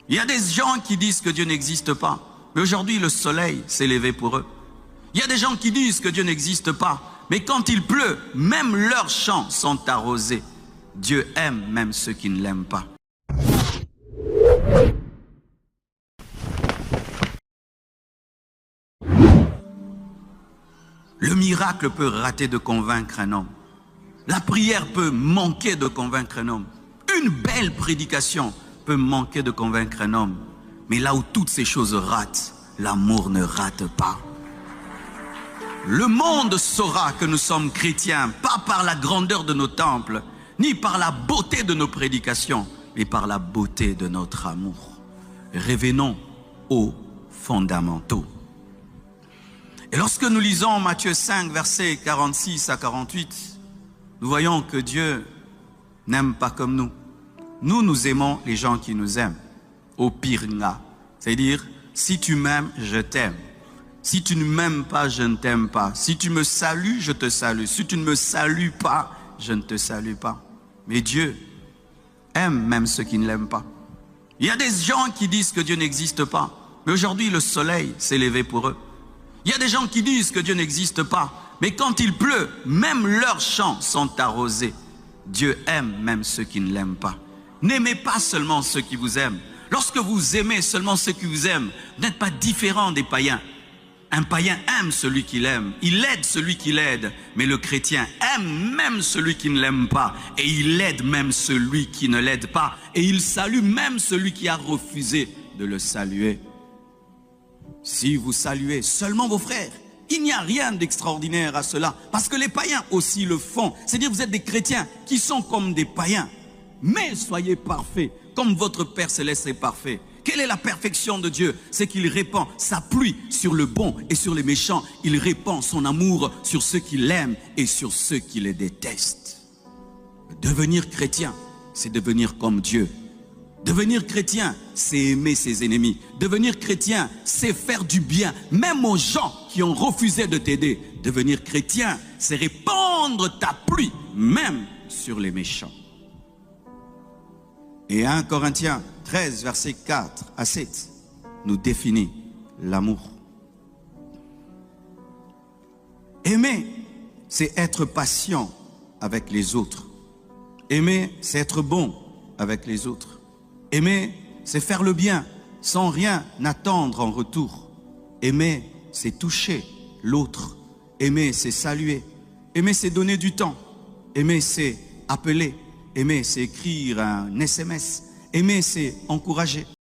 Il y a des gens qui disent que Dieu n'existe pas. Mais aujourd'hui, le soleil s'est levé pour eux. Il y a des gens qui disent que Dieu n'existe pas. Mais quand il pleut, même leurs champs sont arrosés. Dieu aime même ceux qui ne l'aiment pas. Le miracle peut rater de convaincre un homme. La prière peut manquer de convaincre un homme. Une belle prédication peut manquer de convaincre un homme. Mais là où toutes ces choses ratent, l'amour ne rate pas. Le monde saura que nous sommes chrétiens, pas par la grandeur de nos temples, ni par la beauté de nos prédications, mais par la beauté de notre amour. Revenons aux fondamentaux. Et lorsque nous lisons Matthieu 5, versets 46 à 48, nous voyons que Dieu n'aime pas comme nous. Nous aimons les gens qui nous aiment. Au pire, c'est-à-dire, si tu m'aimes, je t'aime. Si tu ne m'aimes pas, je ne t'aime pas. Si tu me salues, je te salue. Si tu ne me salues pas, je ne te salue pas. Mais Dieu aime même ceux qui ne l'aiment pas. Il y a des gens qui disent que Dieu n'existe pas. Mais aujourd'hui, le soleil s'est levé pour eux. Il y a des gens qui disent que Dieu n'existe pas. Mais quand il pleut, même leurs champs sont arrosés. Dieu aime même ceux qui ne l'aiment pas. N'aimez pas seulement ceux qui vous aiment. Lorsque vous aimez seulement ceux qui vous aiment, vous n'êtes pas différent des païens. Un païen aime celui qu'il aime, il aide celui qui l'aide, mais le chrétien aime même celui qui ne l'aime pas, et il aide même celui qui ne l'aide pas, et il salue même celui qui a refusé de le saluer. Si vous saluez seulement vos frères, il n'y a rien d'extraordinaire à cela, parce que les païens aussi le font. C'est-à-dire vous êtes des chrétiens qui sont comme des païens, mais soyez parfaits, comme votre Père Céleste est parfait. Quelle est la perfection de Dieu? C'est qu'il répand sa pluie sur le bon et sur les méchants. Il répand son amour sur ceux qui l'aiment et sur ceux qui les détestent. Devenir chrétien, c'est devenir comme Dieu. Devenir chrétien, c'est aimer ses ennemis. Devenir chrétien, c'est faire du bien, même aux gens qui ont refusé de t'aider. Devenir chrétien, c'est répandre ta pluie, même sur les méchants. Et 1 Corinthiens 13, versets 4 à 7, nous définit l'amour. Aimer, c'est être patient avec les autres. Aimer, c'est être bon avec les autres. Aimer, c'est faire le bien sans rien attendre en retour. Aimer, c'est toucher l'autre. Aimer, c'est saluer. Aimer, c'est donner du temps. Aimer, c'est appeler. Aimer, c'est écrire un SMS. Aimer, c'est encourager.